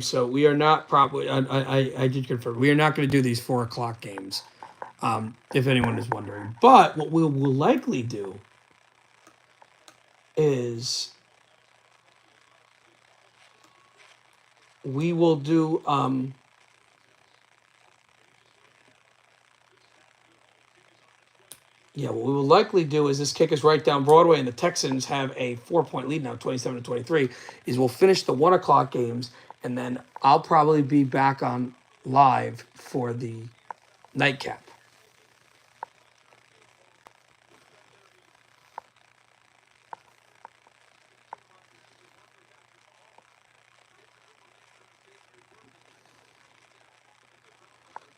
So we are not probably. I did confirm we are not going to do these 4 o'clock games. If anyone is wondering, but what we will likely do is we will do. Yeah, what we will likely do is this kick is right down Broadway, and the Texans have a 4 point lead now, 27-23. Is we'll finish the 1 o'clock games, and then I'll probably be back on live for the nightcap.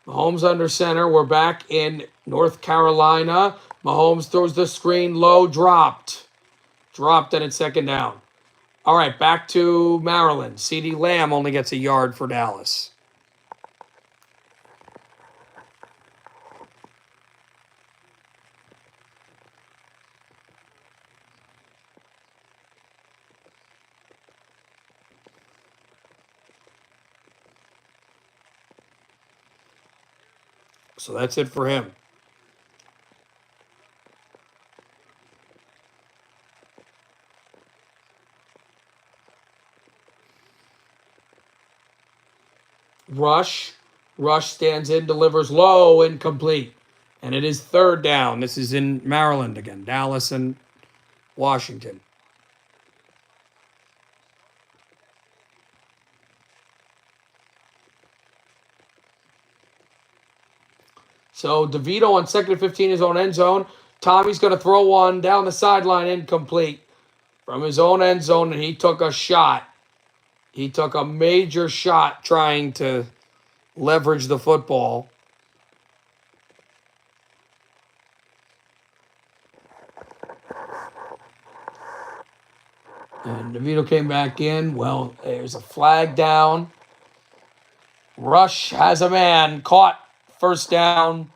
Mahomes under center. We're back in North Carolina. Mahomes throws the screen low, dropped. Dropped, and it's second down. All right, back to Maryland. CeeDee Lamb only gets a yard for Dallas. So that's it for him. Rush. Rush stands in, delivers low, incomplete. And it is third down. This is in Maryland again. Dallas and Washington. So DeVito on 2nd and 15, his own end zone. Tommy's going to throw one down the sideline, incomplete from his own end zone, and he took a shot. He took a major shot trying to leverage the football. And DeVito came back in. Well, there's a flag down. Rush has a man caught. First down.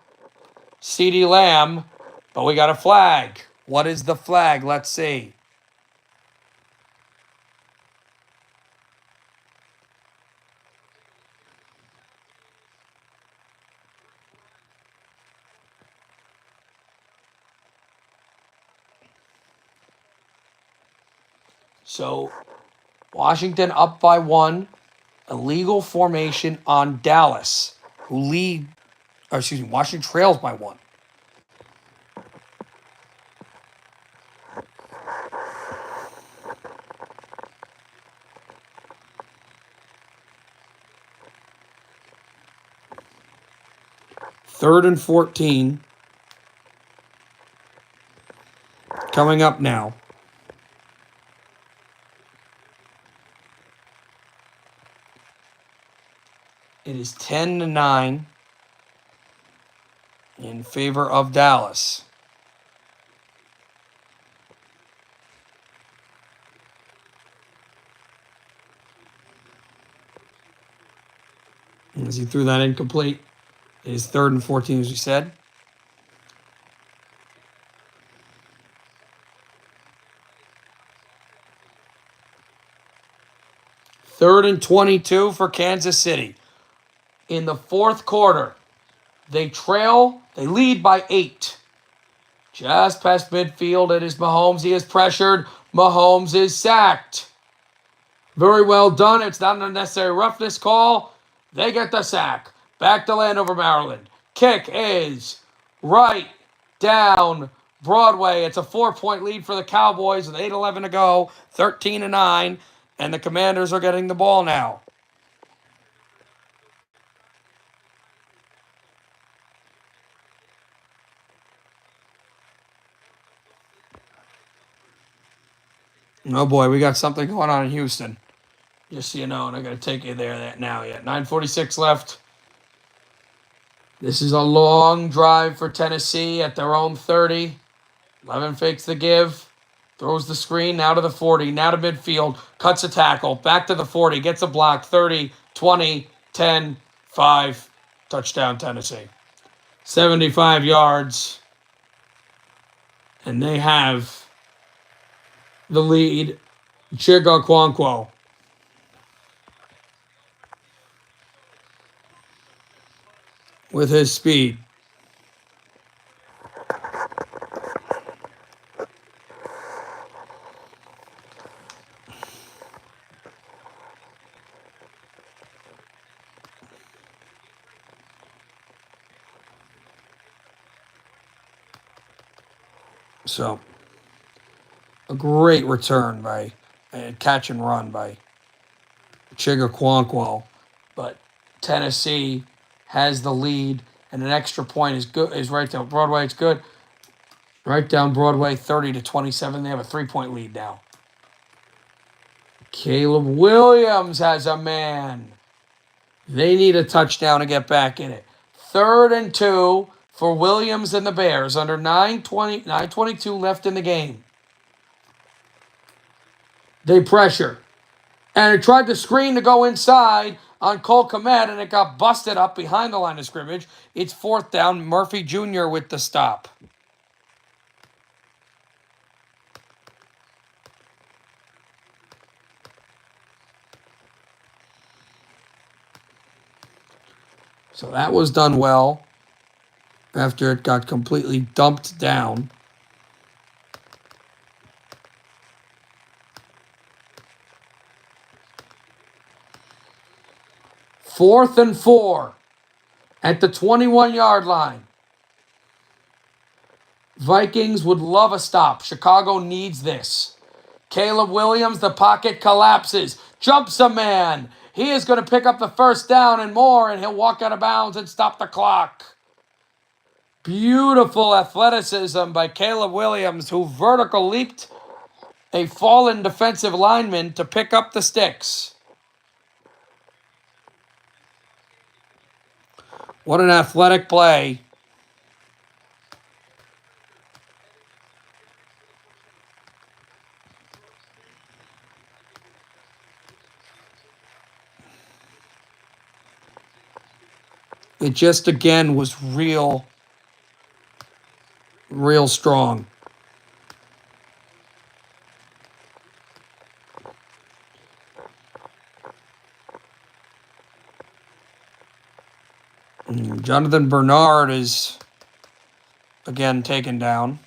CeeDee Lamb. But we got a flag. What is the flag? Let's see. So Washington up by 1. Illegal formation on Dallas, who lead, or excuse me, Washington trails by 1. Third and 14. Coming up now. It is 10-9 in favor of Dallas. As he threw that incomplete, it is 3rd and 14, as we said. Third and 22 for Kansas City. In the 4th quarter, they lead by 8. Just past midfield, it is Mahomes. He is pressured. Mahomes is sacked. Very well done. It's not an unnecessary roughness call. They get the sack. Back to Landover, Maryland. Kick is right down Broadway. It's a 4-point lead for the Cowboys with 8:11 to go. 13-9. And the Commanders are getting the ball now. Oh boy, we got something going on in Houston. Just so you know, and I'm going to take you there now yet. 9:46 left. This is a long drive for Tennessee at their own 30. 11 fakes the give. Throws the screen now to the 40. Now to midfield. Cuts a tackle. Back to the 40. Gets a block. 30, 20, 10, 5. Touchdown Tennessee. 75 yards. And they have the lead. Chigga Quanquo. with his speed. So, a great return by catch and run by Chigaquanquo. But Tennessee has the lead, and an extra point is good. Is right down Broadway. It's good. Right down Broadway, 30-27. They have a 3-point lead now. Caleb Williams has a man. They need a touchdown to get back in it. 3rd and 2 for Williams and the Bears. Under 9:22 left in the game. They pressure. And it tried to screen to go inside on Cole Kmet, and it got busted up behind the line of scrimmage. It's 4th down. Murphy Jr. with the stop. So that was done well after it got completely dumped down. Fourth and 4 at the 21-yard line. Vikings would love a stop. Chicago needs this. Caleb Williams, the pocket collapses. Jumps a man. He is going to pick up the 1st down and more, and he'll walk out of bounds and stop the clock. Beautiful athleticism by Caleb Williams, who vertical leaped a fallen defensive lineman to pick up the sticks. What an athletic play. It just, again, was real strong. Jonathan Bernard is, again, taken down.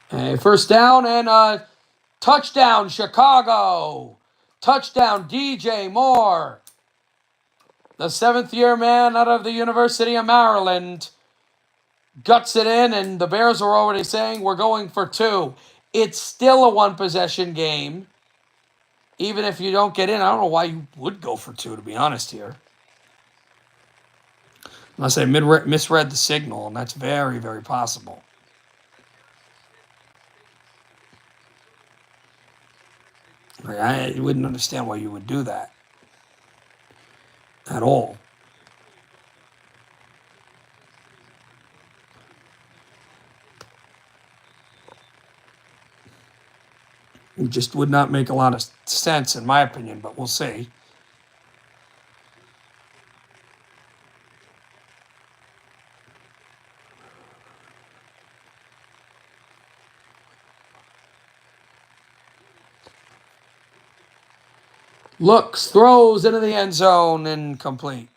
A 1st down and touchdown, Chicago. Touchdown, DJ Moore. The 7th-year man out of the University of Maryland guts it in, and the Bears are already saying we're going for 2. It's still a 1-possession game. Even if you don't get in, I don't know why you would go for 2, to be honest here. Unless I misread the signal, and that's very, very possible. I wouldn't understand why you would do that at all. It just would not make a lot of sense, in my opinion, but we'll see. Looks, throws into the end zone, incomplete.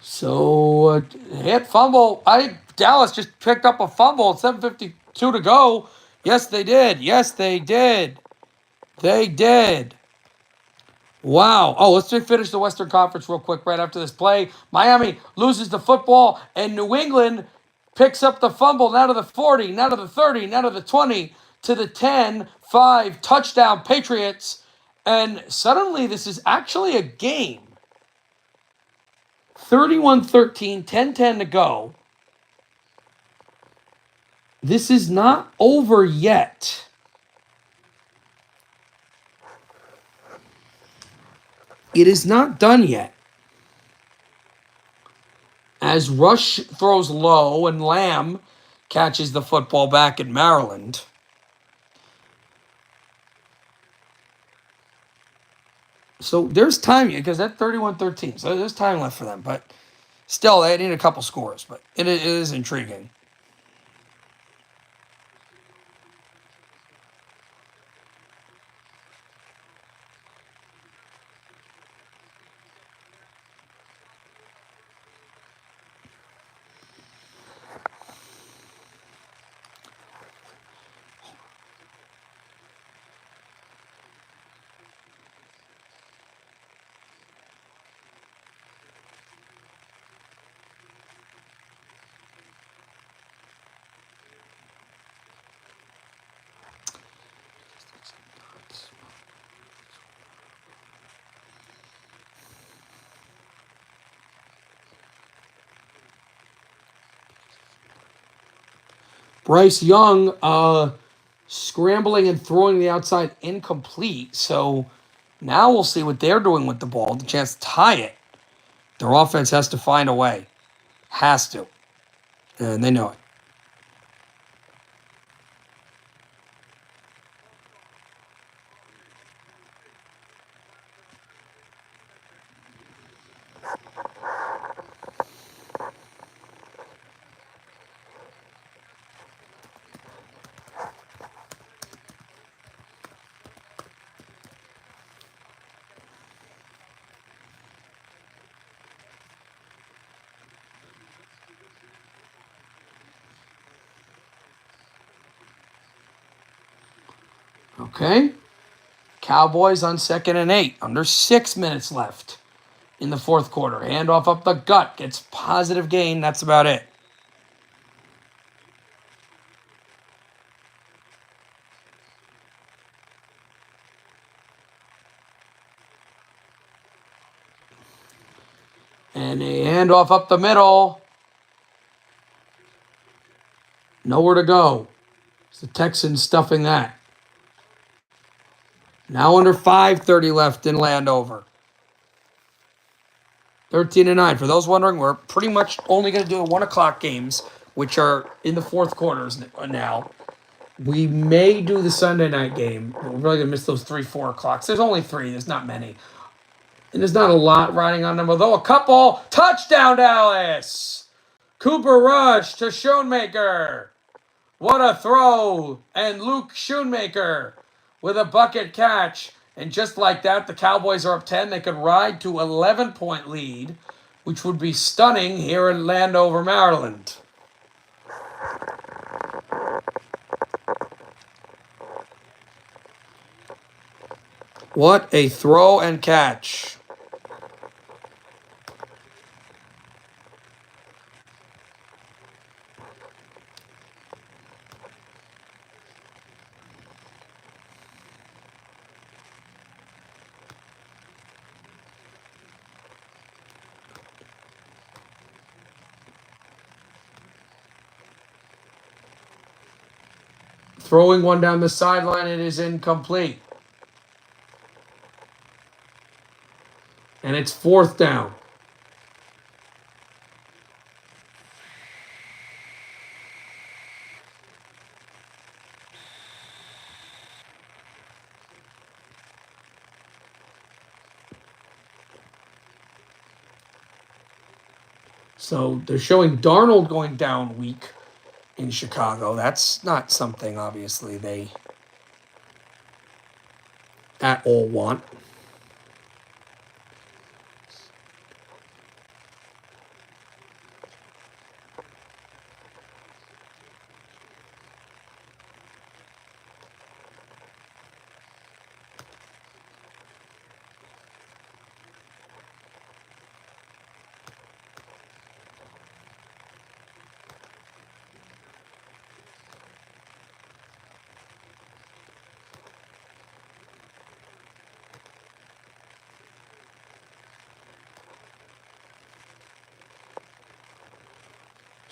So, hit fumble. I think Dallas just picked up a fumble at 7:52 to go. Yes, they did. Yes, they did. They did. Wow. Oh, let's just finish the Western Conference real quick right after this play. Miami loses the football, and New England picks up the fumble now to the 40, now to the 30, now to the 20, to the 10, 5, touchdown Patriots. And suddenly this is actually a game. 31-13, 10-10 to go. This is not over yet. It is not done yet. As Rush throws low and Lamb catches the football back in Maryland. So there's time because that's 31-13. So there's time left for them. But still, they need a couple scores. But it is intriguing. Bryce Young scrambling and throwing the outside incomplete. So now we'll see what they're doing with the ball. The chance to tie it. Their offense has to find a way. Has to. And they know it. Okay. Cowboys on 2nd and 8. Under 6 minutes left in the fourth quarter. Handoff up the gut. Gets positive gain. That's about it. And a handoff up the middle. Nowhere to go. It's the Texans stuffing that. Now under 5:30 left in Landover. 13-9. For those wondering, we're pretty much only going to do the 1 o'clock games, which are in the fourth quarters now. We may do the Sunday night game. We're really going to miss those 3, 4 o'clocks. There's only 3. There's not many. And there's not a lot riding on them, although a couple. Touchdown, Dallas! Cooper Rush to Schoonmaker. What a throw! And Luke Schoonmaker with a bucket catch. And just like that, the Cowboys are up 10. They could ride to 11-point lead, which would be stunning here in Landover, Maryland. What a throw and catch. Throwing one down the sideline, it is incomplete. And it's 4th down. So they're showing Darnold going down weak in Chicago. That's not something, obviously, they at all want.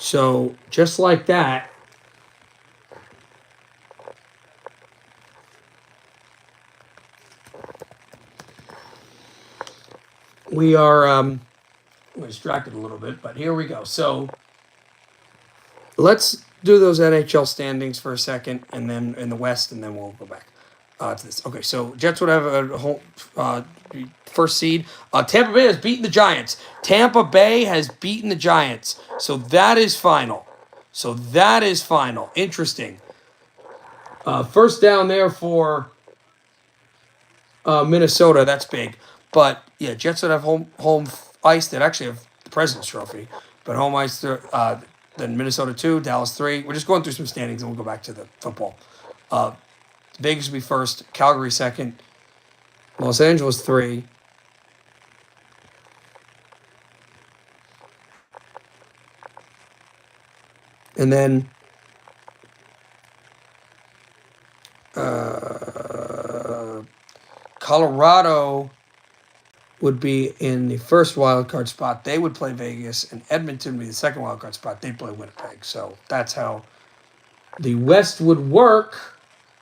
So just like that, we are we're distracted a little bit, but here we go. So let's do those NHL standings for a second, and then in the West, and then we'll go back to this. Okay, so Jets would have a home first seed. Tampa Bay has beaten the Giants. Tampa Bay has beaten the Giants, so that is final. Interesting. First down there for Minnesota. That's big. But yeah, Jets would have home ice. That actually have the President's Trophy, but home ice. Then Minnesota 2, Dallas 3. We're just going through some standings, and we'll go back to the football. Vegas will be first. Calgary second. Los Angeles 3. And then Colorado would be in the first wild card spot. They would play Vegas, and Edmonton would be the second wild card spot. They'd play Winnipeg. So that's how the West would work.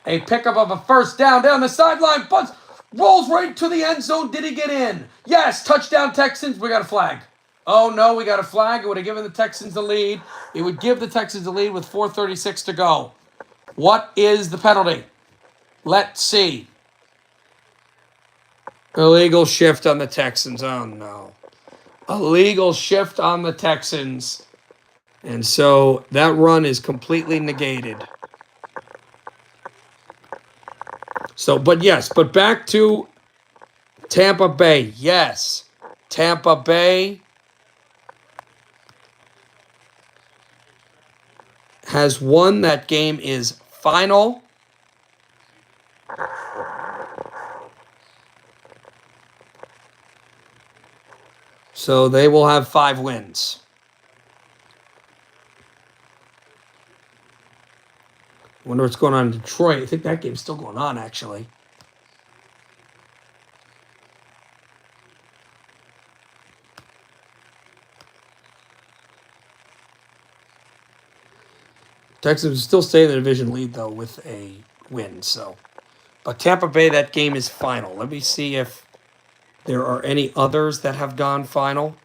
A pickup of a first down the sideline. Bunts, rolls right to the end zone. Did he get in? Yes. Touchdown Texans. We got a flag. Oh, no, we got a flag. It would have given the Texans the lead. It would give the Texans the lead with 4:36 to go. What is the penalty? Let's see. Illegal shift on the Texans. Oh, no. Illegal shift on the Texans. And so that run is completely negated. So, but back to Tampa Bay. Yes. Tampa Bay has won. That game is final. So they will have 5 wins. Wonder what's going on in Detroit. I think that game's still going on, actually. Texans still stay in the division lead, though, with a win. So, but Tampa Bay, that game is final. Let me see if there are any others that have gone final.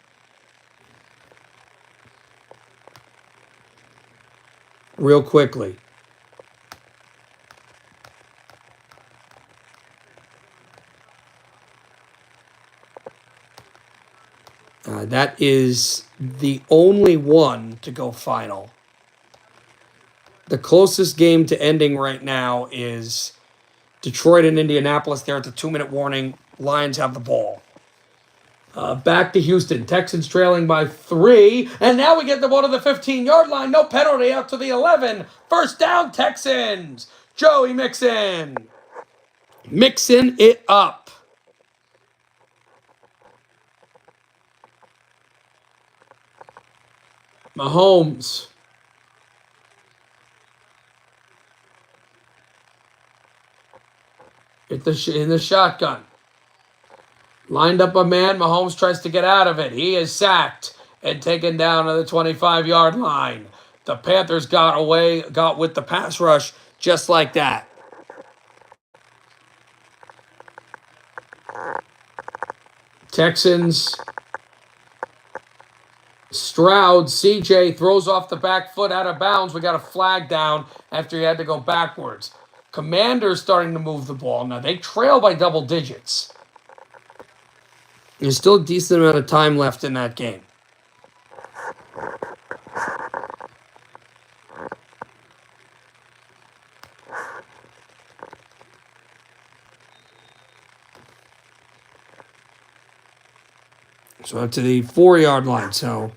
Real quickly. That is the only one to go final. The closest game to ending right now is Detroit and Indianapolis. They're at the 2-minute warning. Lions have the ball. Back to Houston. Texans trailing by 3. And now we get the ball to the 15-yard line. No penalty out to the 11. First down, Texans. Joey Mixon. Mixing it up. Mahomes. In the shotgun. Lined up a man. Mahomes tries to get out of it. He is sacked and taken down to the 25-yard line. The Panthers got with the pass rush just like that. Texans. Stroud, CJ throws off the back foot out of bounds. We got a flag down after he had to go backwards. Commanders starting to move the ball. Now, they trail by double digits. There's still a decent amount of time left in that game. So up to the 4-yard line. So,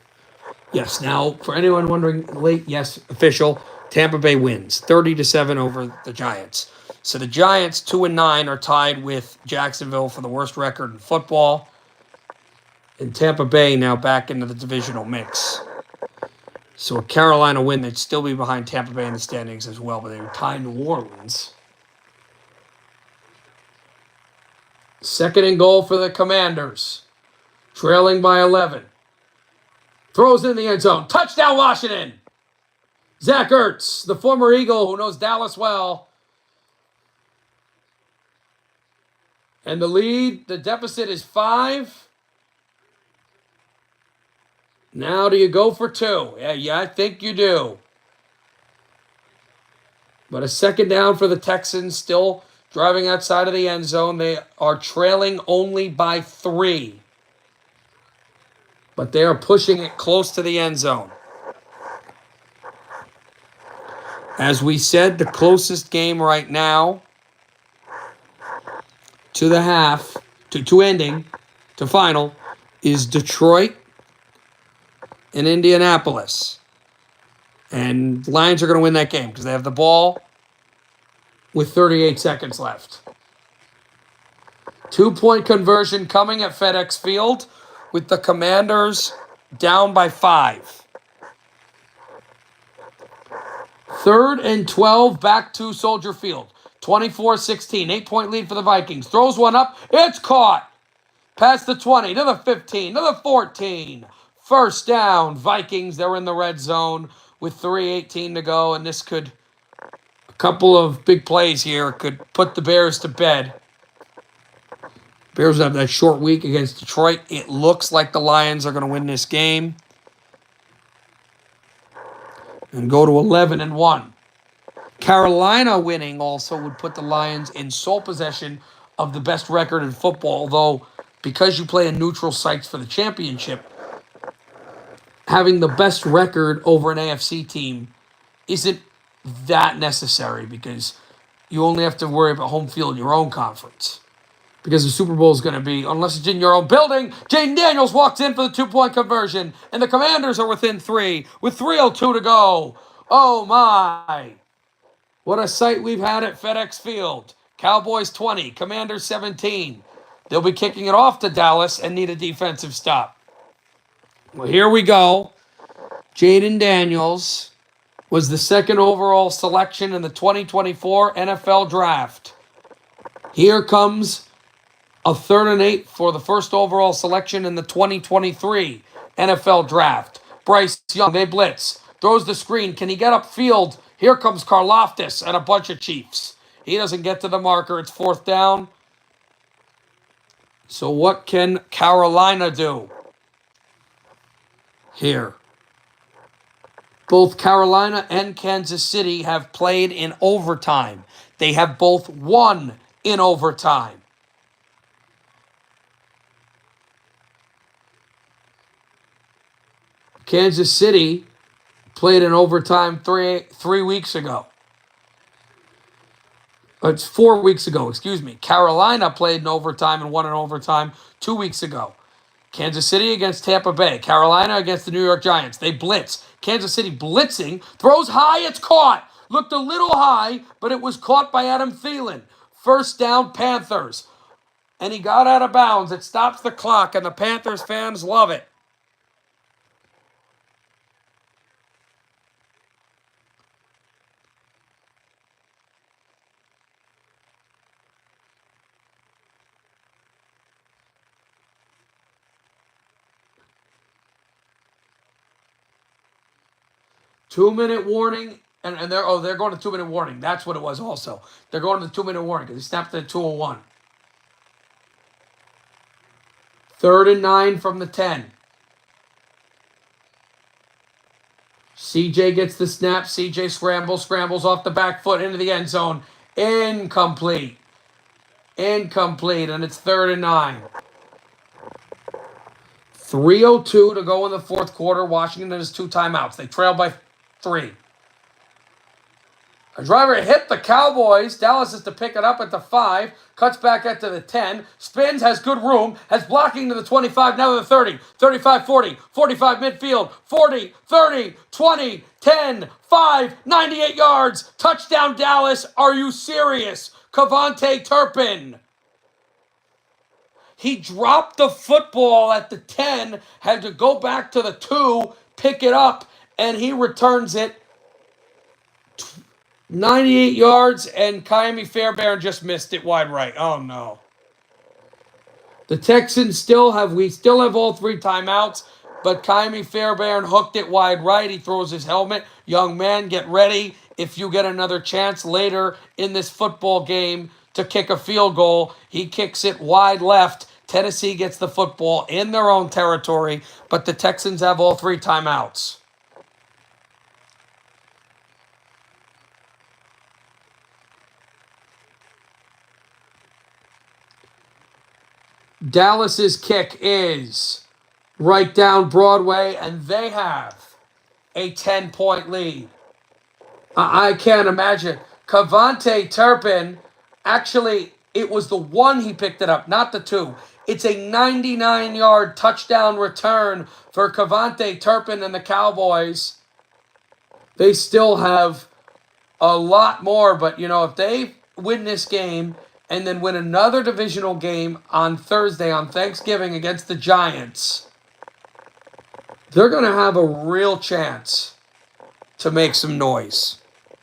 yes, now for anyone wondering, late, yes, official. Tampa Bay wins 30-7 over the Giants. So the Giants, 2-9, are tied with Jacksonville for the worst record in football. And Tampa Bay now back into the divisional mix. So a Carolina win, they'd still be behind Tampa Bay in the standings as well, but they would tie New Orleans. Second and goal for the Commanders. Trailing by 11. Throws in the end zone. Touchdown, Washington. Zach Ertz, the former Eagle who knows Dallas well. And the deficit is 5. Now do you go for 2? Yeah, I think you do. But a second down for the Texans, still driving outside of the end zone. They are trailing only by 3. But they are pushing it close to the end zone. As we said, the closest game right now to the half, to ending, to final, is Detroit and Indianapolis. And Lions are going to win that game because they have the ball with 38 seconds left. 2-point conversion coming at FedEx Field with the Commanders down by 5. 3rd and 12 back to Soldier Field. 24-16. 8-point lead for the Vikings. Throws one up. It's caught. Past the 20 to the 15 to the 14. First down. Vikings. They're in the red zone with 3:18 to go. And this could, a couple of big plays here, could put the Bears to bed. Bears have that short week against Detroit. It looks like the Lions are going to win this game and go to 11-1. Carolina winning also would put the Lions in sole possession of the best record in football, although because you play in neutral sites for the championship, having the best record over an AFC team isn't that necessary because you only have to worry about home field in your own conference. Because the Super Bowl is going to be, unless it's in your own building, Jaden Daniels walks in for the 2-point conversion, and the Commanders are within 3 with 3:02 to go. Oh, my. What a sight we've had at FedEx Field. Cowboys 20, Commanders 17. They'll be kicking it off to Dallas and need a defensive stop. Well, here we go. Jaden Daniels was the 2nd overall selection in the 2024 NFL Draft. Here comes a 3rd and 8 for the 1st overall selection in the 2023 NFL Draft. Bryce Young, they blitz. Throws the screen. Can he get upfield? Here comes Karlaftis and a bunch of Chiefs. He doesn't get to the marker. It's 4th down. So what can Carolina do here? Both Carolina and Kansas City have played in overtime. They have both won in overtime. Kansas City played in overtime three weeks ago. It's 4 weeks ago, excuse me. Carolina played in overtime and won in overtime 2 weeks ago. Kansas City against Tampa Bay. Carolina against the New York Giants. They blitz. Kansas City blitzing. Throws high. It's caught. Looked a little high, but it was caught by Adam Thielen. First down, Panthers. And he got out of bounds. It stops the clock, and the Panthers fans love it. Two-minute warning, and they're going to 2-minute warning. That's what it was also. They're going to the 2-minute warning because he snapped at 2:01. 3rd and 9 from the 10. CJ gets the snap. CJ scrambles off the back foot into the end zone. Incomplete, and it's 3rd and 9. 3:02 to go in the 4th quarter. Washington has 2 timeouts. They trail by 3. A driver hit the Cowboys. Dallas is to pick it up at the 5. Cuts back at to the 10. Spins, has good room. Has blocking to the 25. Now to the 30. 35, 40. 45 midfield. 40, 30, 20, 10, 5, 98 yards. Touchdown Dallas. Are you serious? Kavontae Turpin. He dropped the football at the 10. Had to go back to the 2. Pick it up. And he returns it 98 yards, and Kaimi Fairbairn just missed it wide right. Oh, no. The Texans still have all 3 timeouts. but Kaimi Fairbairn hooked it wide right. He throws his helmet. Young man, get ready. If you get another chance later in this football game to kick a field goal, he kicks it wide left. Tennessee gets the football in their own territory, but the Texans have all 3 timeouts. Dallas's kick is right down Broadway, and they have a 10-point lead. I can't imagine. Cavante Turpin, actually, it was the 1 he picked it up, not the 2. It's a 99-yard touchdown return for Cavante Turpin and the Cowboys. They still have a lot more, but, if they win this game and then win another divisional game on Thursday, on Thanksgiving, against the Giants, they're going to have a real chance to make some noise.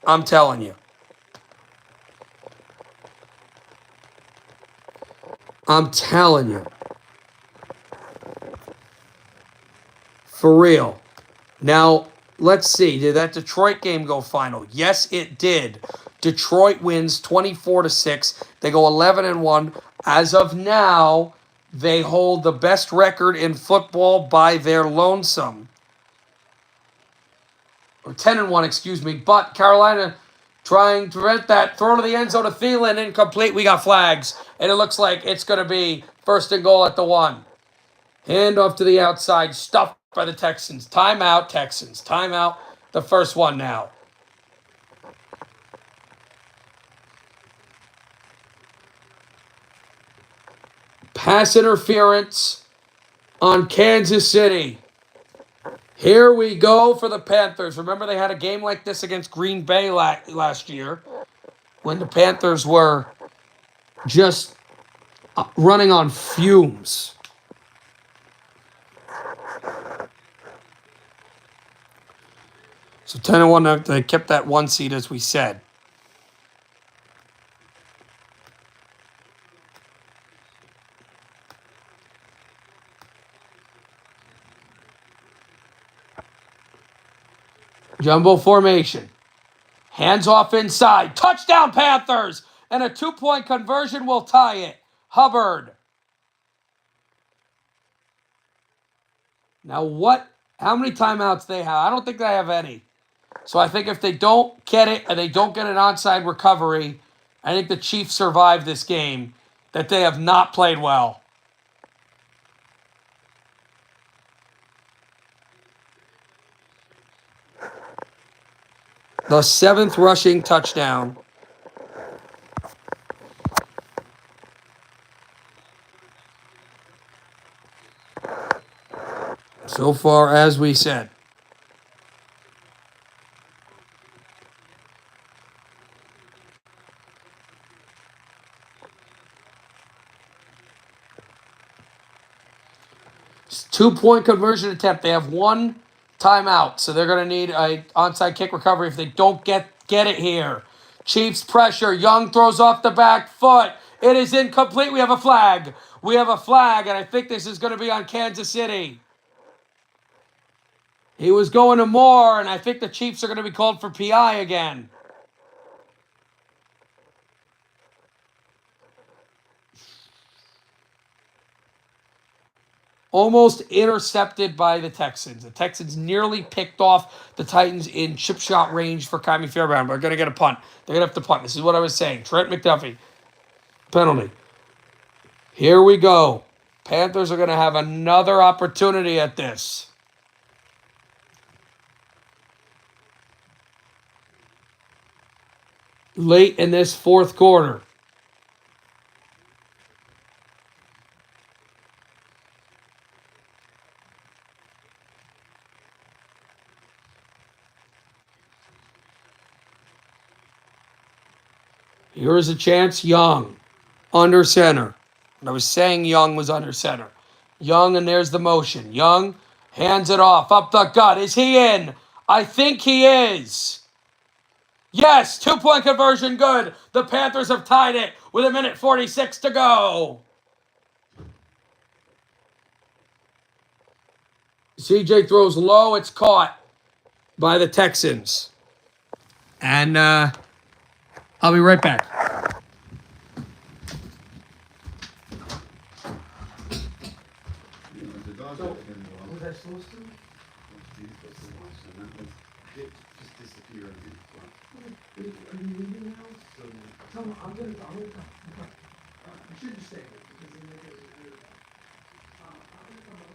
I'm telling you. I'm telling you. For real. Now, let's see. Did that Detroit game go final? Yes, it did. Detroit wins 24-6. They go 11-1. As of now, they hold the best record in football by their lonesome. Or 10-1, excuse me. But Carolina trying to prevent that. Throw to the end zone to Thielen. Incomplete. We got flags. And it looks like it's going to be 1st and goal at the 1. Hand off to the outside. Stuffed by the Texans. Timeout, Texans. Timeout. The first one now. Pass interference on Kansas City. Here we go for the Panthers. Remember, they had a game like this against Green Bay last year when the Panthers were just running on fumes. So 10-1, they kept that 1 seed, as we said. Jumbo formation. Hands off inside. Touchdown, Panthers! And a 2-point conversion will tie it. Hubbard. Now how many timeouts they have? I don't think they have any. So I think if they don't get it and they don't get an onside recovery, I think the Chiefs survive this game, that they have not played well. The 7th rushing touchdown. So far, as we said. It's 2-point conversion attempt. They have 1 timeout, so they're going to need an onside kick recovery if they don't get it here. Chiefs pressure. Young throws off the back foot. It is incomplete. We have a flag. And I think this is going to be on Kansas City. He was going to Moore, and I think the Chiefs are going to be called for PI again. Almost intercepted by the Texans. The Texans nearly picked off the Titans in chip shot range for Kaimi Fairbairn, but they're going to get a punt. They're going to have to punt. This is what I was saying. Trent McDuffie. Penalty. Here we go. Panthers are going to have another opportunity at this. Late in this 4th quarter. Here is a chance. Young, under center. And I was saying Young was under center. Young, and there's the motion. Young hands it off. Up the gut. Is he in? I think he is. Yes, 2-point conversion, good. The Panthers have tied it with 1:46 to go. CJ throws low. It's caught by the Texans. And I'll be right back. Was I supposed to? Just disappear. Are you leaving now? Tell me, I'm gonna come. I should just stay because then they get weird. I'm gonna come over.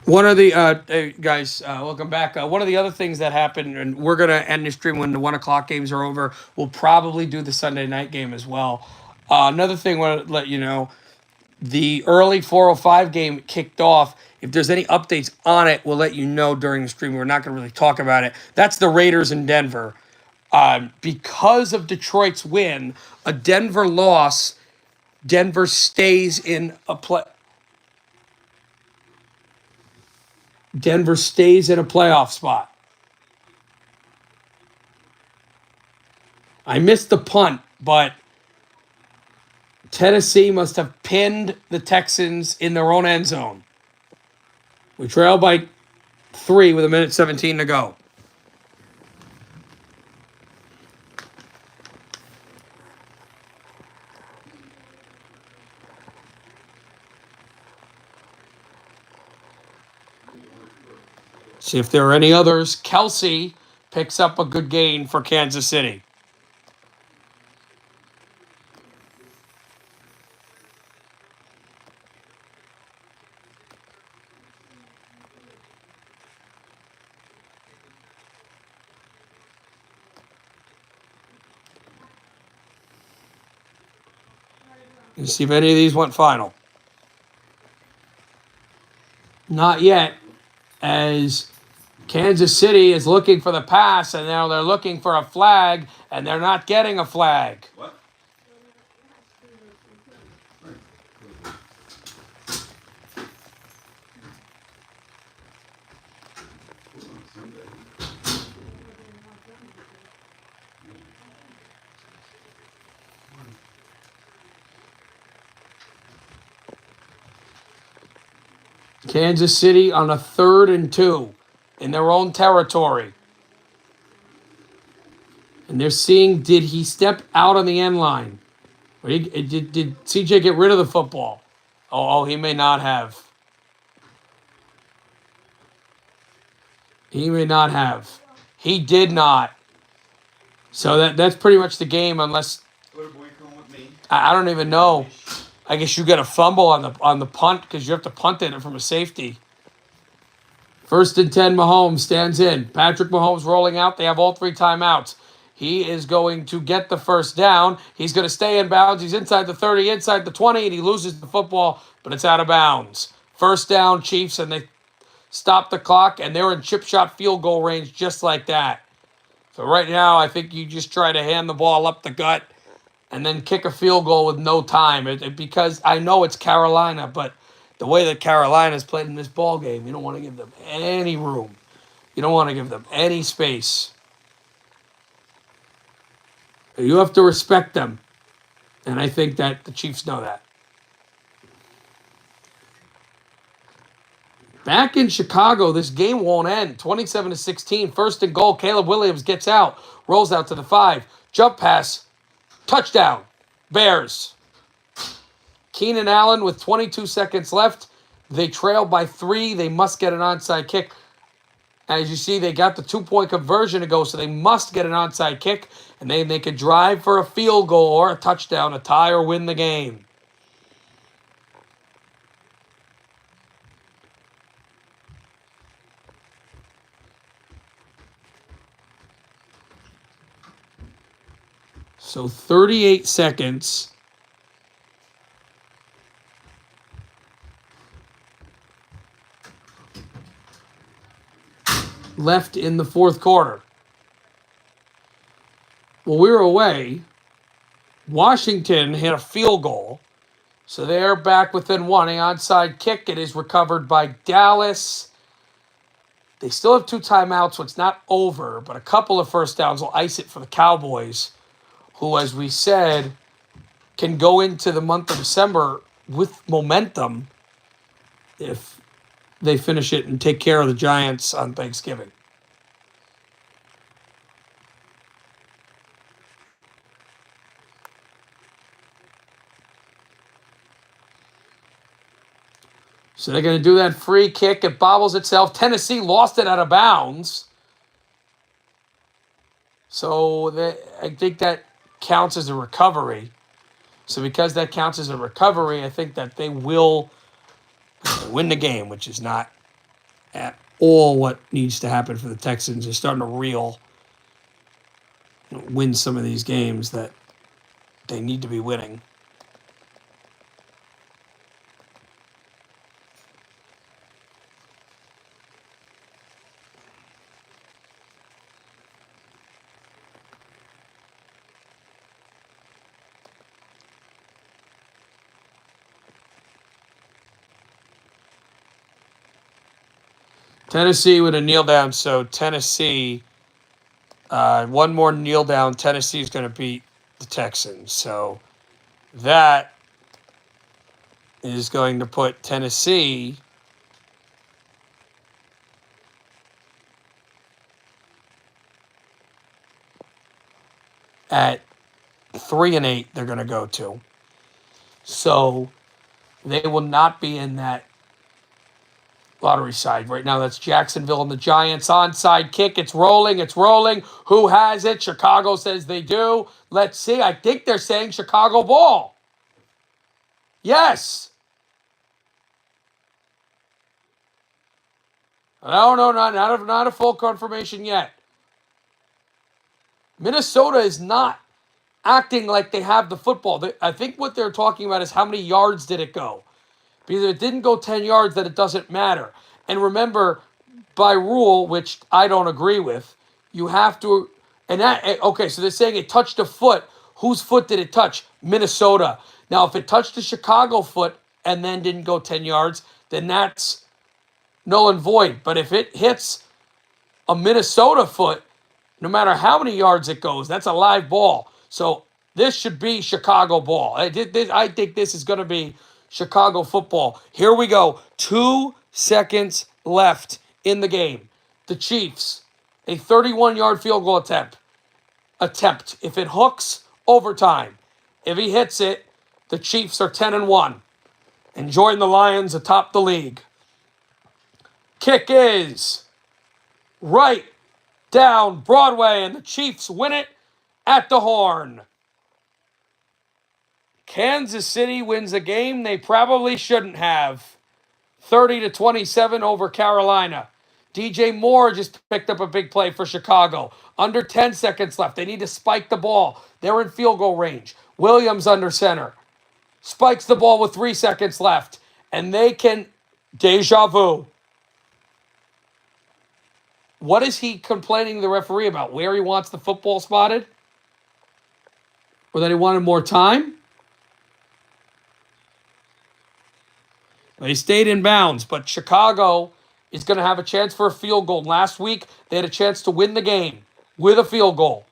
One of the hey guys, welcome back. One of the other things that happened, and we're gonna end the stream when the 1 o'clock games are over. We'll probably do the Sunday night game as well. Another thing, I want to let you know, the early 4:05 game kicked off. If there's any updates on it, we'll let you know during the stream. We're not gonna really talk about it. That's the Raiders in Denver. Because of Detroit's win, a Denver loss, Denver stays in a play. Denver stays in a playoff spot. I missed the punt, but Tennessee must have pinned the Texans in their own end zone. We trail by 3 with 1:17 to go. See if there are any others. Kelsey picks up a good gain for Kansas City. You see if any of these went final. Not yet, as Kansas City is looking for the pass, and now they're looking for a flag, and they're not getting a flag. What? Kansas City on a 3rd and 2 in their own territory. And they're seeing, did he step out on the end line? Or did CJ get rid of the football? Oh, he may not have. He may not have. He did not. So that's pretty much the game, unless I don't even know. I guess you get a fumble on the punt because you have to punt it from a safety. 1st and 10, Mahomes stands in. Patrick Mahomes rolling out. They have all 3 timeouts. He is going to get the first down. He's going to stay in bounds. He's inside the 30, inside the 20, and he loses the football, but it's out of bounds. First down, Chiefs, and they stop the clock, and they're in chip shot field goal range just like that. So right now, I think you just try to hand the ball up the gut and then kick a field goal with no time. Because I know it's Carolina, but the way that Carolina's played in this ball game, you don't want to give them any room. You don't want to give them any space. You have to respect them. And I think that the Chiefs know that. Back in Chicago, this game won't end. 27-16, 1st and goal. Caleb Williams gets out, rolls out to the 5. Jump pass, touchdown, Bears. Keenan Allen with 22 seconds left. They trail by 3. They must get an onside kick. As you see, they got the 2-point conversion to go, so they must get an onside kick, and then they could drive for a field goal or a touchdown, a tie, or win the game. So 38 seconds. left in the fourth quarter. Well, we were away. Washington hit a field goal. So they're back within one. An onside kick. It is recovered by Dallas. They still have 2 timeouts, so it's not over. But a couple of first downs will ice it for the Cowboys, who, as we said, can go into the month of December with momentum if they finish it and take care of the Giants on Thanksgiving. So they're going to do that free kick. It bobbles itself. Tennessee lost it out of bounds. So I think that counts as a recovery. So because that counts as a recovery, I think that they will win the game, which is not at all what needs to happen for the Texans. They're starting to win some of these games that they need to be winning. Tennessee with a kneel down. So Tennessee, one more kneel down. Tennessee is going to beat the Texans. So that is going to put Tennessee at 3-8. They're going to go to. So they will not be in that lottery side. Right now, that's Jacksonville and the Giants. Onside kick. It's rolling. It's rolling. Who has it? Chicago says they do. Let's see. I think they're saying Chicago ball. Yes. No, not a full confirmation yet. Minnesota is not acting like they have the football. I think what they're talking about is how many yards did it go. Because if it didn't go 10 yards, then it doesn't matter. And remember, by rule, which I don't agree with, you have to, and that, okay, so they're saying it touched a foot. Whose foot did it touch? Minnesota. Now, if it touched the Chicago foot and then didn't go 10 yards, then that's null and void. But if it hits a Minnesota foot, no matter how many yards it goes, that's a live ball. So this should be Chicago ball. I think this is going to be Chicago football. Here we go. 2 seconds left in the game. The Chiefs, a 31-yard field goal attempt. If it hooks, overtime. If he hits it, the Chiefs are 10-1 and join the Lions atop the league. Kick is right down Broadway, and the Chiefs win it at the horn. Kansas City wins a game they probably shouldn't have. 30-27 over Carolina. DJ Moore just picked up a big play for Chicago. Under 10 seconds left. They need to spike the ball. They're in field goal range. Williams under center. Spikes the ball with 3 seconds left. And they can deja vu. What is he complaining to the referee about? Where he wants the football spotted? Or that he wanted more time? They stayed in bounds, but Chicago is going to have a chance for a field goal. Last week, they had a chance to win the game with a field goal,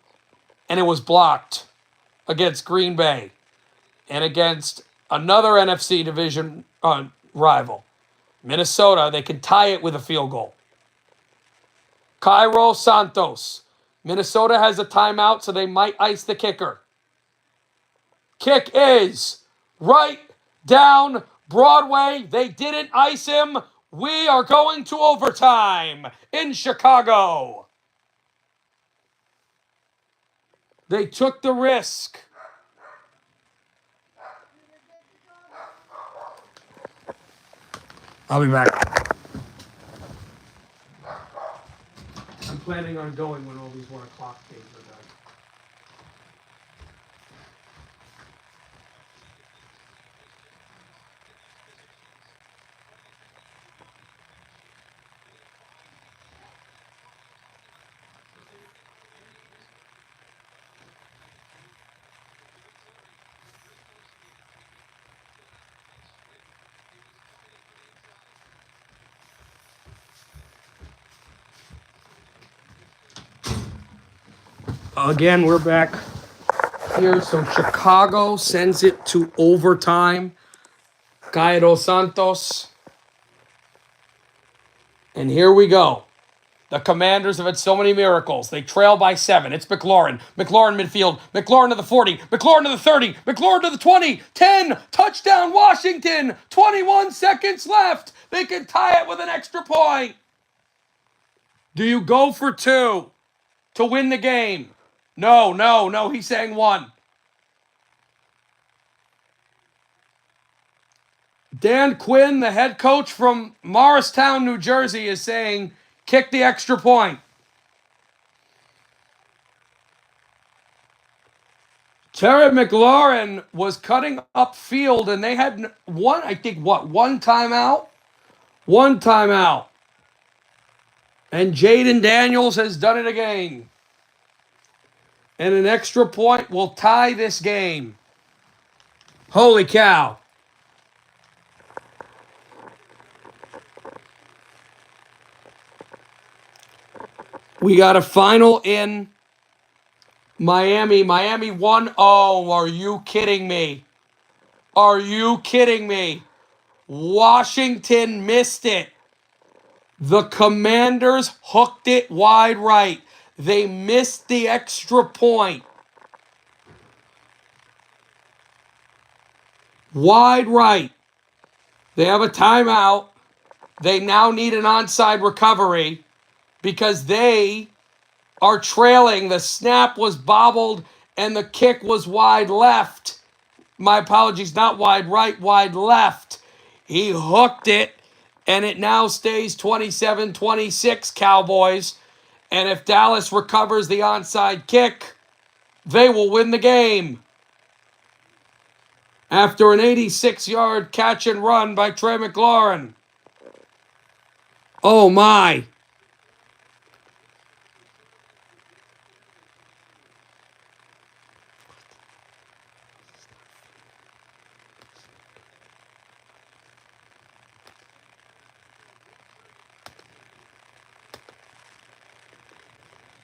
and it was blocked against Green Bay and against another NFC division rival. Minnesota, they can tie it with a field goal. Cairo Santos. Minnesota has a timeout, so they might ice the kicker. Kick is right down Broadway. They didn't ice him. We are going to overtime in Chicago. They took the risk. I'll be back. I'm planning on going when all these 1 o'clock games are done. Again, we're back here. So Chicago sends it to overtime. Cairo Santos. And here we go. The Commanders have had so many miracles. They trail by 7. It's McLaurin. McLaurin midfield. McLaurin to the 40. McLaurin to the 30. McLaurin to the 20. 10. Touchdown Washington. 21 seconds left. They can tie it with an extra point. Do you go for 2 to win the game? No. He's saying 1. Dan Quinn, the head coach from Morristown, New Jersey, is saying, kick the extra point. Terry McLaurin was cutting upfield, and they had one timeout? One timeout. And Jaden Daniels has done it again. And an extra point will tie this game. Holy cow. We got a final in Miami. Miami 1-0. Are you kidding me? Are you kidding me? Washington missed it. The Commanders hooked it wide right. They missed the extra point. Wide right. They have a timeout. They now need an onside recovery because they are trailing. The snap was bobbled and the kick was wide left. My apologies, not wide right, wide left. He hooked it, and it now stays 27-26 Cowboys. And if Dallas recovers the onside kick, they will win the game. After an 86-yard catch and run by Trey McLaurin. Oh my.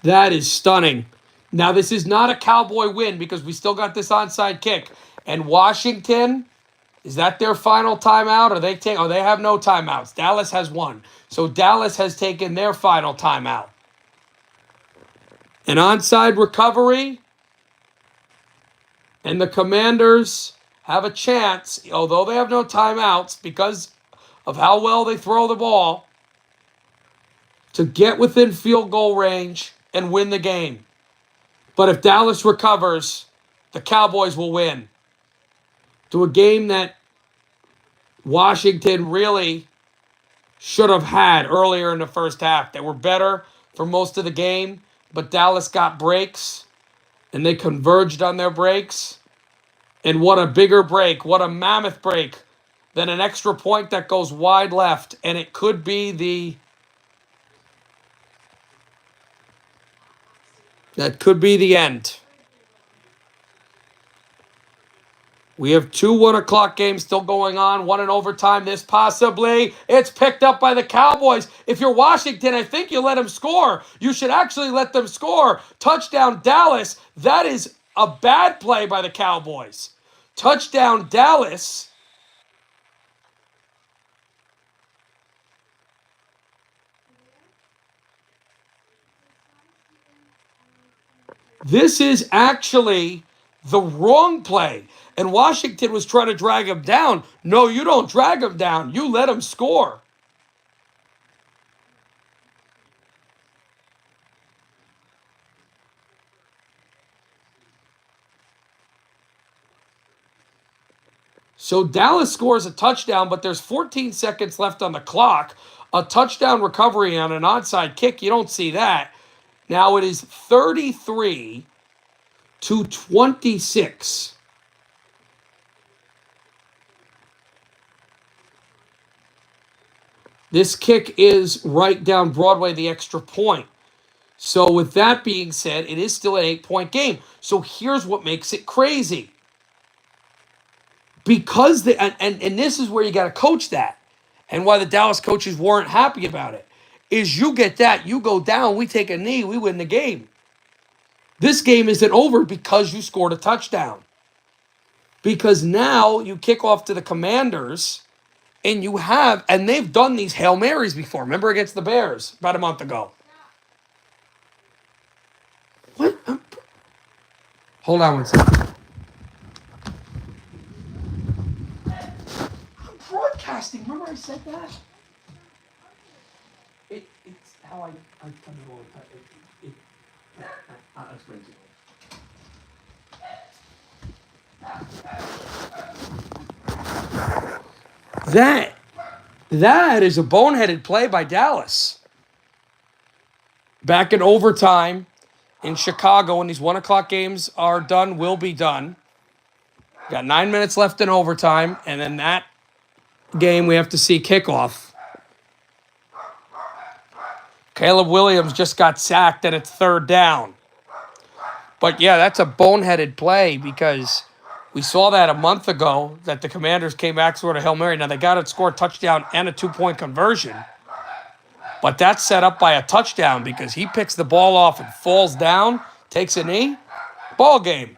That is stunning. Now, this is not a Cowboy win because we still got this onside kick. And Washington, is that their final timeout? Or they have no timeouts. Dallas has one. So Dallas has taken their final timeout. An onside recovery. And the Commanders have a chance, although they have no timeouts because of how well they throw the ball, to get within field goal range and win the game. But if Dallas recovers, the Cowboys will win. To a game that Washington really should have had earlier in the first half. They were better for most of the game, but Dallas got breaks, and they converged on their breaks. And what a bigger break, what a mammoth break than an extra point that goes wide left, and it could be the end. We have 2 1 o'clock games still going on. One in overtime. This possibly. It's picked up by the Cowboys. If you're Washington, I think you let them score. You should actually let them score. Touchdown Dallas. That is a bad play by the Cowboys. Touchdown Dallas. This is actually the wrong play. And Washington was trying to drag him down. No, you don't drag him down. You let him score. So Dallas scores a touchdown, but there's 14 seconds left on the clock. A touchdown recovery on an onside kick, you don't see that. Now it is 33-26. This kick is right down Broadway, the extra point. So with that being said, it is still an 8-point game. So here's what makes it crazy. Because and this is where you got to coach that. And why the Dallas coaches weren't happy about it. Is you get that, you go down, we take a knee, we win the game. This game isn't over because you scored a touchdown. Because now you kick off to the Commanders, and they've done these Hail Marys before. Remember against the Bears about a month ago. What? Hold on one second. I'm broadcasting. Remember I said that? It's how I come to all the time. I'll explain to you. That is a boneheaded play by Dallas. Back in overtime in Chicago, when these 1 o'clock games are done, will be done. Got 9 minutes left in overtime, and then that game we have to see kickoff. Caleb Williams just got sacked, and it's 3rd down. But yeah, that's a boneheaded play because we saw that a month ago that the Commanders came back, scored a Hail Mary. Now they got to score a touchdown and a 2-point conversion. But that's set up by a touchdown because he picks the ball off and falls down, takes a knee. Ball game.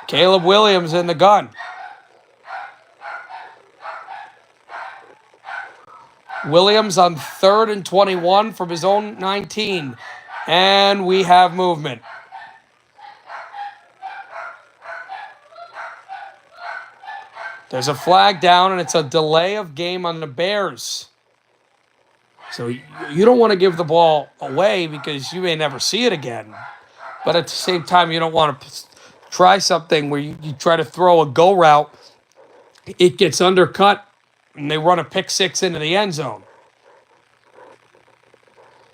Caleb Williams in the gun. Williams on 3rd and 21 from his own 19. And we have movement. There's a flag down, and it's a delay of game on the Bears. So you don't want to give the ball away because you may never see it again. But at the same time, you don't want to try something where you try to throw a go route. It gets undercut, and they run a pick six into the end zone.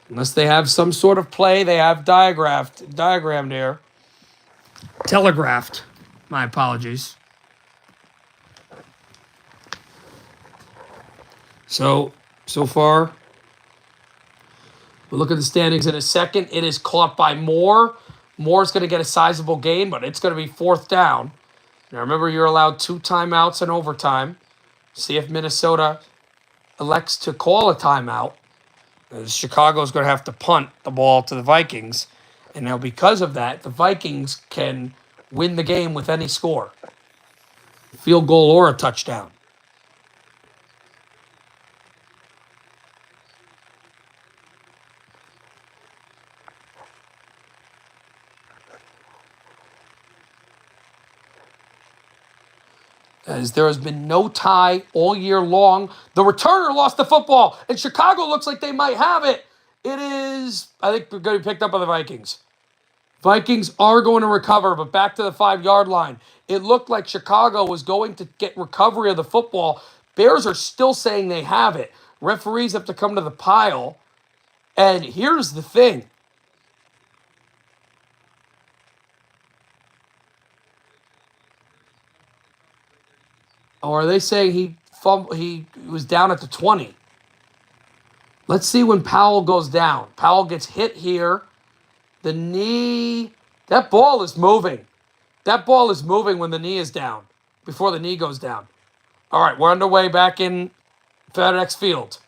Unless they have some sort of play, they have diagrammed here. Telegraphed. My apologies. So far, we'll look at the standings in a second. It is caught by Moore. Moore's going to get a sizable gain, but it's going to be 4th down. Now, remember, you're allowed 2 timeouts in overtime. See if Minnesota elects to call a timeout. Chicago's going to have to punt the ball to the Vikings. And now because of that, the Vikings can win the game with any score. Field goal or a touchdown. As there has been no tie all year long. The returner lost the football, and Chicago looks like they might have it. It is, I think, going to be picked up by the Vikings. Vikings are going to recover, but back to the 5-yard line. It looked like Chicago was going to get recovery of the football. Bears are still saying they have it. Referees have to come to the pile. And here's the thing. Or are they saying he was down at the 20? Let's see when Powell goes down. Powell gets hit here. The knee. That ball is moving. That ball is moving when the knee is down, before the knee goes down. All right, we're underway back in FedEx Field.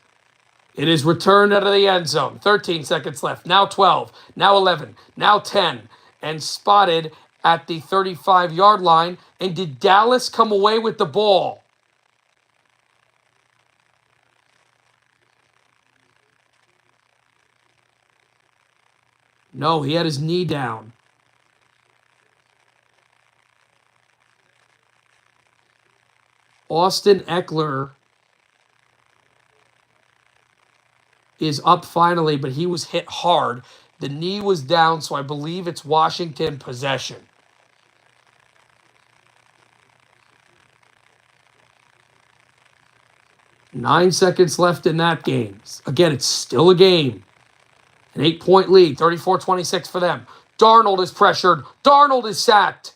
It is returned out of the end zone. 13 seconds left. Now 12. Now 11. Now 10. And spotted at the 35-yard line. And did Dallas come away with the ball? No, he had his knee down. Austin Eckler is up finally, but he was hit hard. The knee was down, so I believe it's Washington possession. Nine seconds left in that game. Again, it's still a game. An 8-point lead, 34-26 for them. Darnold is pressured. Darnold is sacked.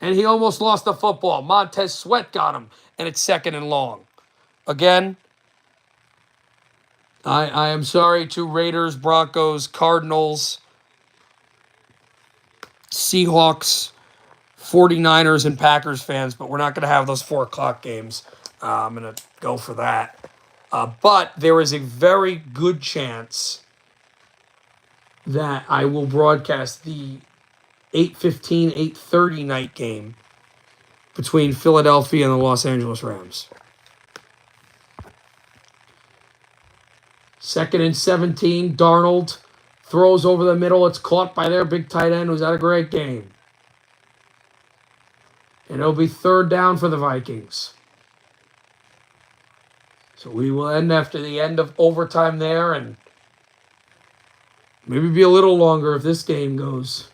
And he almost lost the football. Montez Sweat got him, and it's 2nd and long. Again, I am sorry to Raiders, Broncos, Cardinals, Seahawks, 49ers, and Packers fans, but we're not going to have those 4 o'clock games. I'm going to go for that. But there is a very good chance that I will broadcast the 8:15, 8:30 night game between Philadelphia and the Los Angeles Rams. 2nd and 17, Darnold throws over the middle. It's caught by their big tight end who's had a great game. And it'll be 3rd down for the Vikings. So we will end after the end of overtime there and maybe be a little longer if this game goes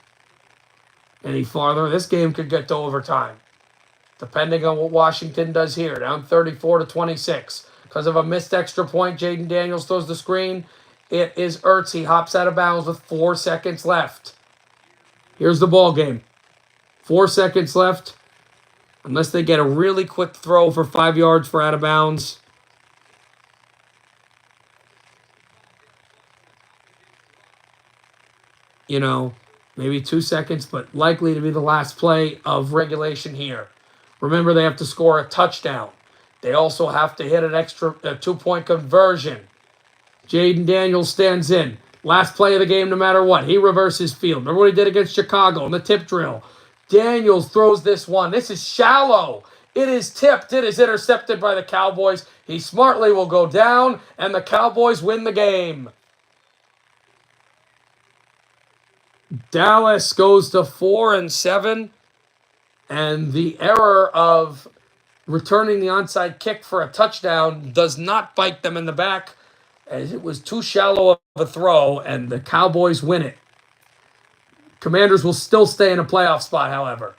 any farther. This game could get to overtime, depending on what Washington does here. Down 34-26. Because of a missed extra point, Jaden Daniels throws the screen. It is Ertz. He hops out of bounds with 4 seconds left. Here's the ball game. 4 seconds left. Unless they get a really quick throw for 5 yards for out of bounds. You know, maybe 2 seconds, but likely to be the last play of regulation here. Remember, they have to score a touchdown. They also have to hit an extra 2-point conversion. Jaden Daniels stands in. Last play of the game no matter what. He reverses field. Remember what he did against Chicago in the tip drill. Daniels throws this one. This is shallow. It is tipped. It is intercepted by the Cowboys. He smartly will go down, and the Cowboys win the game. Dallas goes to 4-7, and the error of returning the onside kick for a touchdown does not bite them in the back, as it was too shallow of a throw, and the Cowboys win it. Commanders will still stay in a playoff spot, however.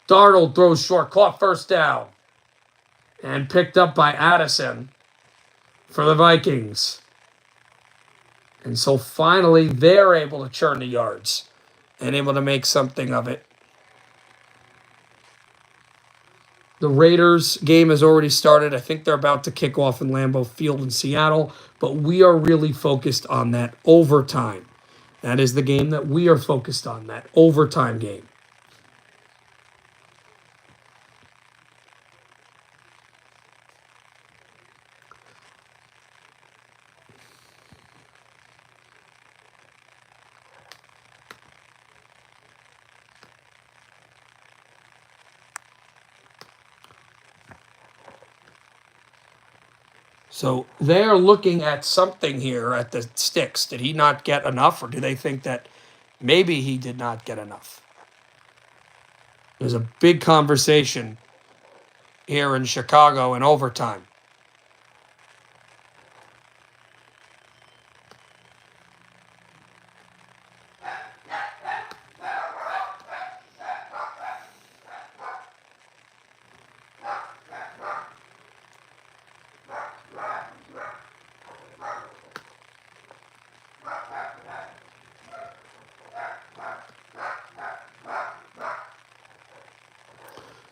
Darnold throws short, caught 1st down, and picked up by Addison for the Vikings. And so finally, they're able to churn the yards and able to make something of it. The Raiders game has already started. I think they're about to kick off in Lambeau Field in Seattle, but we are really focused on that overtime. That is the game that we are focused on, that overtime game. So they're looking at something here at the sticks. Did he not get enough, or do they think that maybe he did not get enough? There's a big conversation here in Chicago in overtime.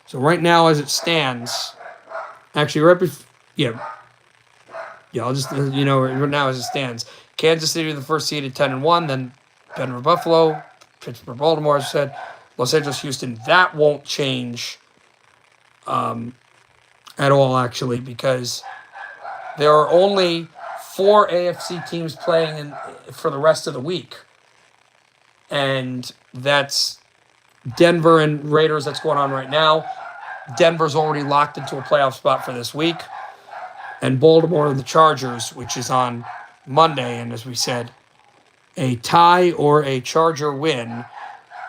So right now, as it stands, actually, right before, I'll just, right now as it stands, Kansas City the first seed at 10-1, then Denver, Buffalo, Pittsburgh, Baltimore, as I said, Los Angeles, Houston. That won't change at all, actually, because there are only 4 AFC teams playing for the rest of the week, and that's Denver and Raiders. That's going on right now. Denver's already locked into a playoff spot for this week. And Baltimore and the Chargers, which is on Monday. And as we said, a tie or a Charger win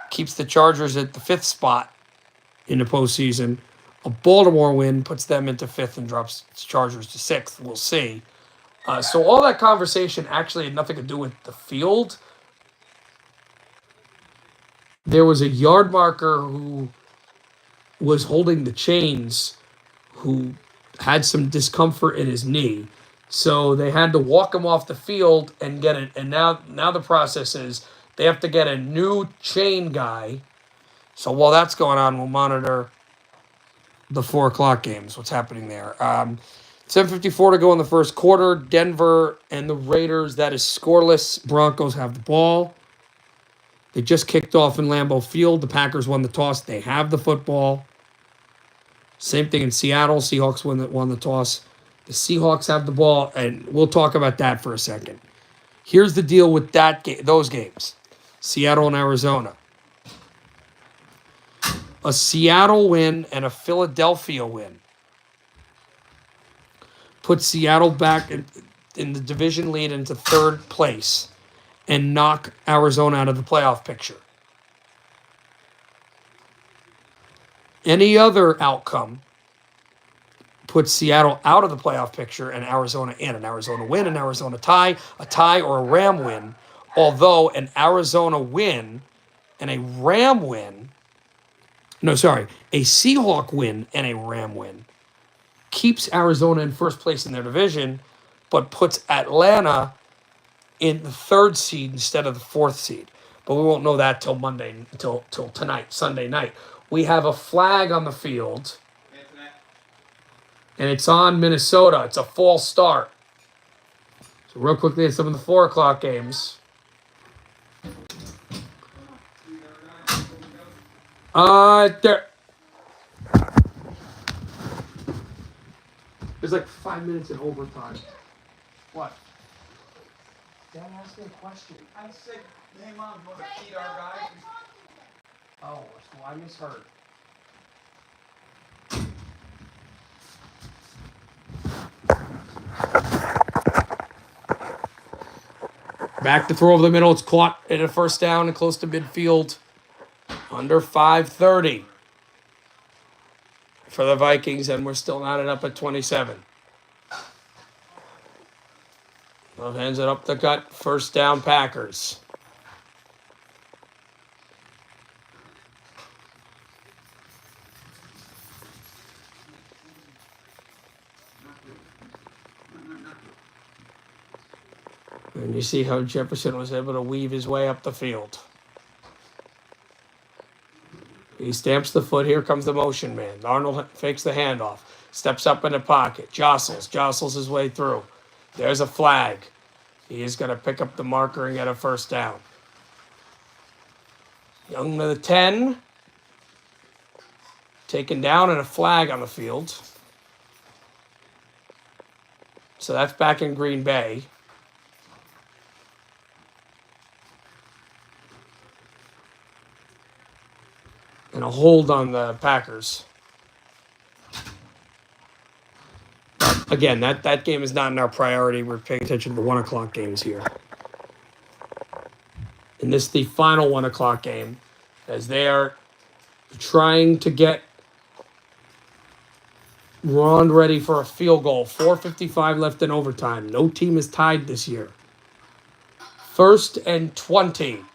keeps the Chargers at the 5th spot in the postseason. A Baltimore win puts them into 5th and drops the Chargers to 6th. We'll see. So all that conversation actually had nothing to do with the field. There was a yard marker who was holding the chains who had some discomfort in his knee. So they had to walk him off the field and get it. And now the process is they have to get a new chain guy. So while that's going on, we'll monitor the 4 o'clock games, what's happening there. 7:54 to go in the first quarter. Denver and the Raiders, that is scoreless. Broncos have the ball. They just kicked off in Lambeau Field. The Packers won the toss. They have the football. Same thing in Seattle. Seahawks won the toss. The Seahawks have the ball, and we'll talk about that for a second. Here's the deal with those games. Seattle and Arizona. A Seattle win and a Philadelphia win put Seattle back in the division lead into third place and knock Arizona out of the playoff picture. Any other outcome puts Seattle out of the playoff picture and Arizona in. An Arizona win, an Arizona tie, a tie or a Ram win. Although an Arizona win and a Ram win, a Seahawk win and a Ram win keeps Arizona in first place in their division, but puts Atlanta in the third seed instead of the fourth seed. But we won't know that till Monday, till tonight, Sunday night. We have a flag on the field, and it's on Minnesota. It's a false start. So real quickly at some of the 4 o'clock games. There's like 5 minutes in overtime. What? Dad asked me a question. I said, hey Mom, you want to feed our guy? Oh, so I misheard. Back to throw over the middle. It's caught at a first down and close to midfield. Under 5:30 for the Vikings, and we're still not up at 27. Love hands it up the gut. First down, Packers. And you see how Jefferson was able to weave his way up the field. He stamps the foot. Here comes the motion man. Arnold fakes the handoff. Steps up in the pocket. Jostles his way through. There's a flag. He is going to pick up the marker and get a first down. Young to the 10. Taken down and a flag on the field. So that's back in Green Bay. And a hold on the Packers. Again, that game is not in our priority. We're paying attention to the 1 o'clock games here. And this is the final 1 o'clock game as they are trying to get Ron ready for a field goal. 4:55 left in overtime. No team is tied this year. 1st and 20.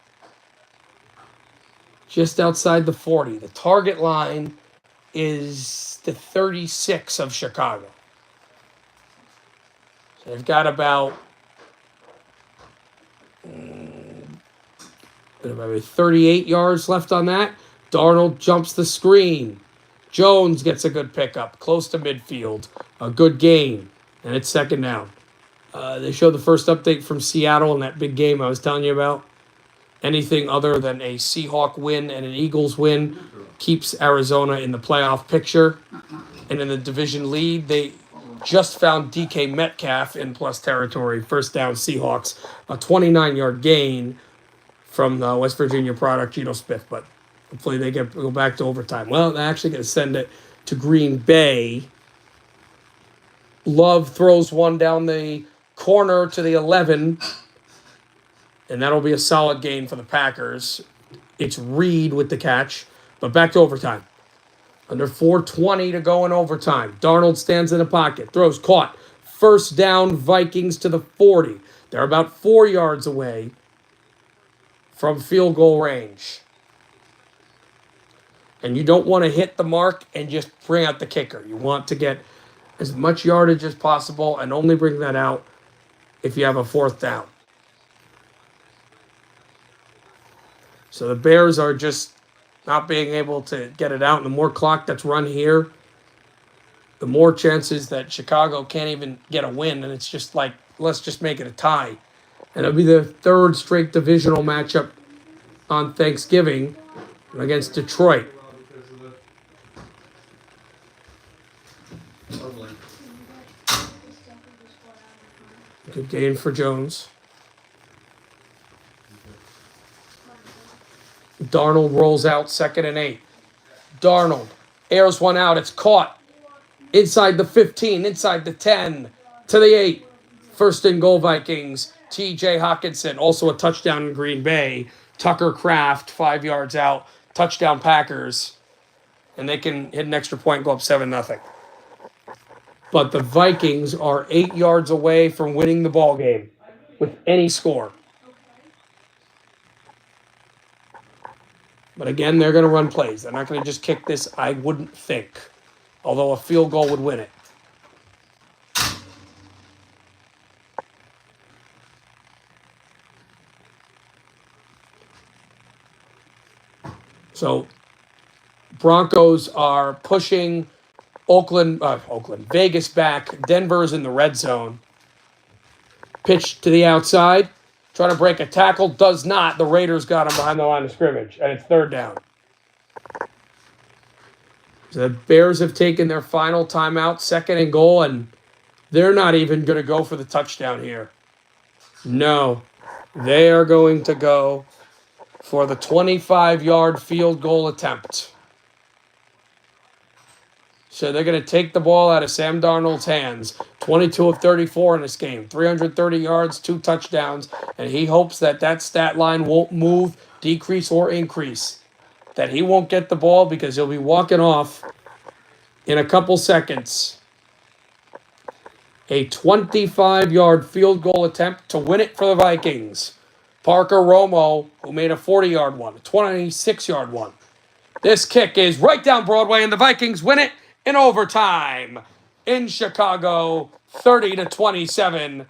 Just outside the 40. The target line is the 36 of Chicago. So they've got about 38 yards left on that. Darnold jumps the screen. Jones gets a good pickup, close to midfield. A good gain, and it's second down. They show the first update from Seattle in that big game I was telling you about. Anything other than a Seahawk win and an Eagles win keeps Arizona in the playoff picture. And in the division lead, they just found DK Metcalf in plus territory. First down, Seahawks. A 29-yard gain from the West Virginia product, Geno Smith. But hopefully they go back to overtime. Well, they're actually going to send it to Green Bay. Love throws one down the corner to the 11. And that'll be a solid gain for the Packers. It's Reed with the catch. But back to overtime. Under 4:20 to go in overtime. Darnold stands in the pocket. Throws caught. First down, Vikings to the 40. They're about 4 yards away from field goal range. And you don't want to hit the mark and just bring out the kicker. You want to get as much yardage as possible and only bring that out if you have a 4th down. So the Bears are just not being able to get it out. And the more clock that's run here, the more chances that Chicago can't even get a win. And it's just like, let's just make it a tie. And it'll be the 3rd straight divisional matchup on Thanksgiving against Detroit. Good gain for Jones. Darnold rolls out 2nd and 8. Darnold airs one out. It's caught. Inside the 15, inside the 10, to the 8. 1st and goal Vikings. TJ Hawkinson, also a touchdown in Green Bay. Tucker Kraft, 5 yards out. Touchdown Packers. And they can hit an extra point and go up 7-0. But the Vikings are 8 yards away from winning the ball game with any score. But again, they're going to run plays. They're not going to just kick this, I wouldn't think. Although a field goal would win it. So, Broncos are pushing Vegas back. Denver's in the red zone. Pitch to the outside. Trying to break a tackle. Does not. The Raiders got him behind the line of scrimmage. And it's 3rd down. So the Bears have taken their final timeout. 2nd and goal. And they're not even going to go for the touchdown here. No. They are going to go for the 25-yard field goal attempt. So they're going to take the ball out of Sam Darnold's hands. 22 of 34 in this game. 330 yards, 2 touchdowns. And he hopes that that stat line won't move, decrease, or increase. That he won't get the ball because he'll be walking off in a couple seconds. A 25-yard field goal attempt to win it for the Vikings. Parker Romo, who made a 40-yard one, a 26-yard one. This kick is right down Broadway, and the Vikings win it in overtime in Chicago, 30-27.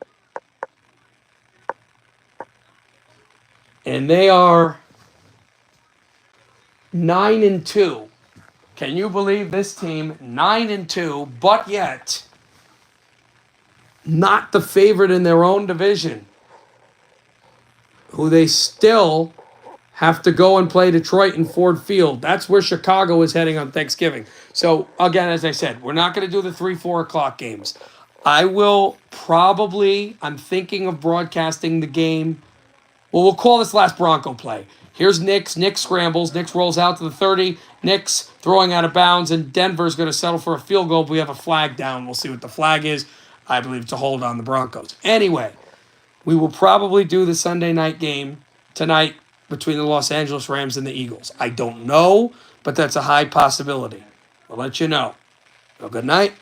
And they are 9-2. Can you believe this team? 9-2, but yet not the favorite in their own division, who they still have to go and play Detroit in Ford Field. That's where Chicago is heading on Thanksgiving. So, again, as I said, we're not going to do the 3, 4 o'clock games. I'm thinking of broadcasting the game. Well, we'll call this last Bronco play. Here's Nix. Nix scrambles. Nix rolls out to the 30. Nix throwing out of bounds, and Denver's going to settle for a field goal. But we have a flag down. We'll see what the flag is. I believe it's a hold on the Broncos. Anyway, we will probably do the Sunday night game tonight between the Los Angeles Rams and the Eagles. I don't know, but that's a high possibility. I'll let you know. Well, good night.